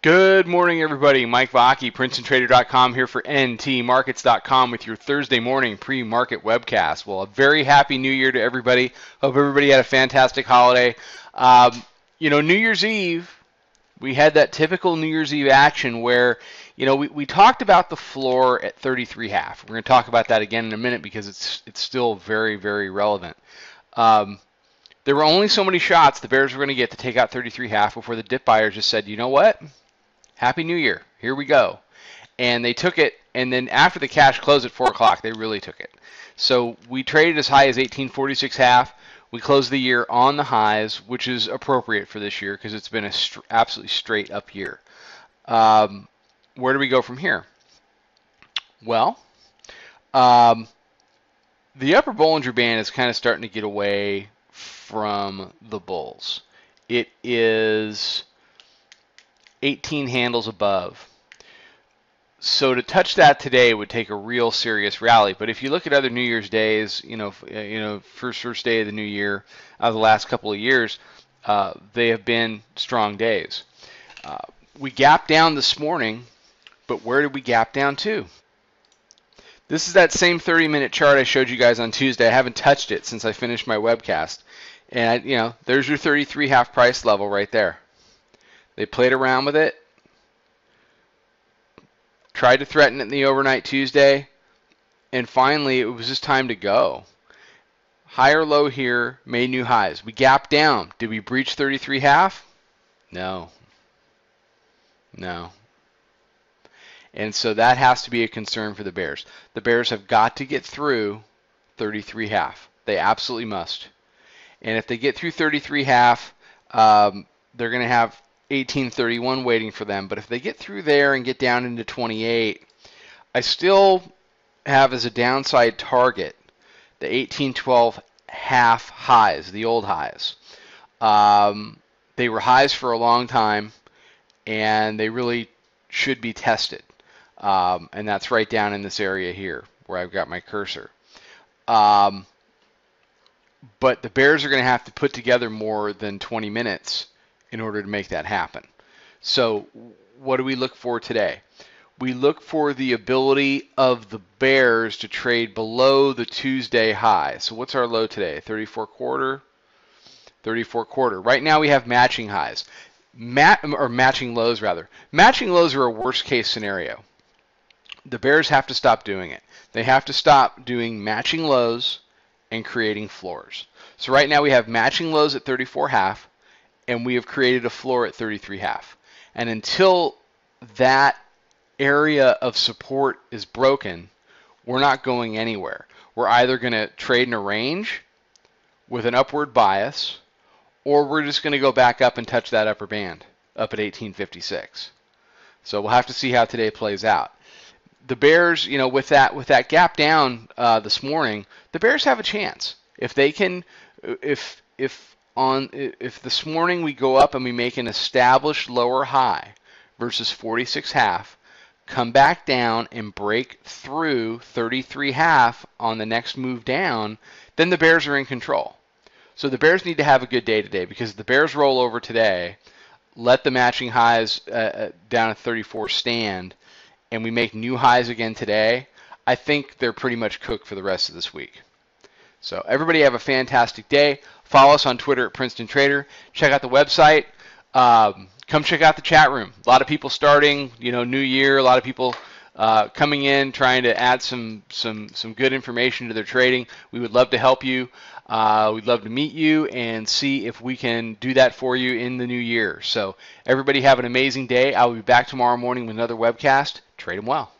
Good morning, everybody. Mike Vacchi, PrincetonTrader.com here for NTMarkets.com with your Thursday morning pre-market webcast. Well, a very happy New Year to everybody. Hope everybody had a fantastic holiday. New Year's Eve, we had that typical New Year's Eve action where, we talked about the floor at 33.5. We're going to talk about that again in a minute because it's still very, very relevant. There were only so many shots the Bears were going to get to take out 33.5 before the dip buyers just said, you know what? Happy New Year. Here we go. And they took it, and then after the cash closed at 4 o'clock, they really took it. So we traded as high as 1846.5. We closed the year on the highs, which is appropriate for this year because it's been an absolutely straight up year. Where do we go from here? Well, the upper Bollinger Band is kind of starting to get away from the bulls. It is 18 handles above. So to touch that today would take a real serious rally. But if you look at other New Year's days, first day of the new year, the last couple of years, they have been strong days. We gapped down this morning, but where did we gap down to? This is that same 30-minute chart I showed you guys on Tuesday. I haven't touched it since I finished my webcast. And there's your 33.5 price level right there. They played around with it, tried to threaten it in the overnight Tuesday, and finally it was just time to go. Higher low here, made new highs. We gapped down. Did we breach 33.5? No. And so that has to be a concern for the Bears. The Bears have got to get through 33.5. They absolutely must. And if they get through 33.5, they're going to have 1831 waiting for them. But if they get through there and get down into 28, I still have as a downside target the 1812 half highs, the old highs. They were highs for a long time, and they really should be tested. And that's right down in this area here where I've got my cursor. But the Bears are going to have to put together more than 20 minutes in order to make that happen. So what do we look for today? We look for the ability of the Bears to trade below the Tuesday high. So what's our low today? 34.25? 34.25. Right now we have matching highs. Matching lows, rather. Matching lows are a worst case scenario. The Bears have to stop doing it. They have to stop doing matching lows and creating floors. So right now we have matching lows at 34.5, and we have created a floor at 33.5. And until that area of support is broken, we're not going anywhere. We're either going to trade in a range with an upward bias, or we're just going to go back up and touch that upper band up at 1856. So we'll have to see how today plays out. The Bears, with that gap down this morning, the Bears have a chance. If they can, if this morning we go up and we make an established lower high versus 46.5, come back down and break through 33.5 on the next move down, then the Bears are in control. So the Bears need to have a good day today, because if the Bears roll over today, let the matching highs down at 34 stand, and we make new highs again today, I think they're pretty much cooked for the rest of this week. So everybody have a fantastic day. Follow us on Twitter at Princeton Trader. Check out the website. Come check out the chat room. A lot of people starting, new year. A lot of people coming in, trying to add some good information to their trading. We would love to help you. We'd love to meet you and see if we can do that for you in the new year. So everybody have an amazing day. I will be back tomorrow morning with another webcast. Trade them well.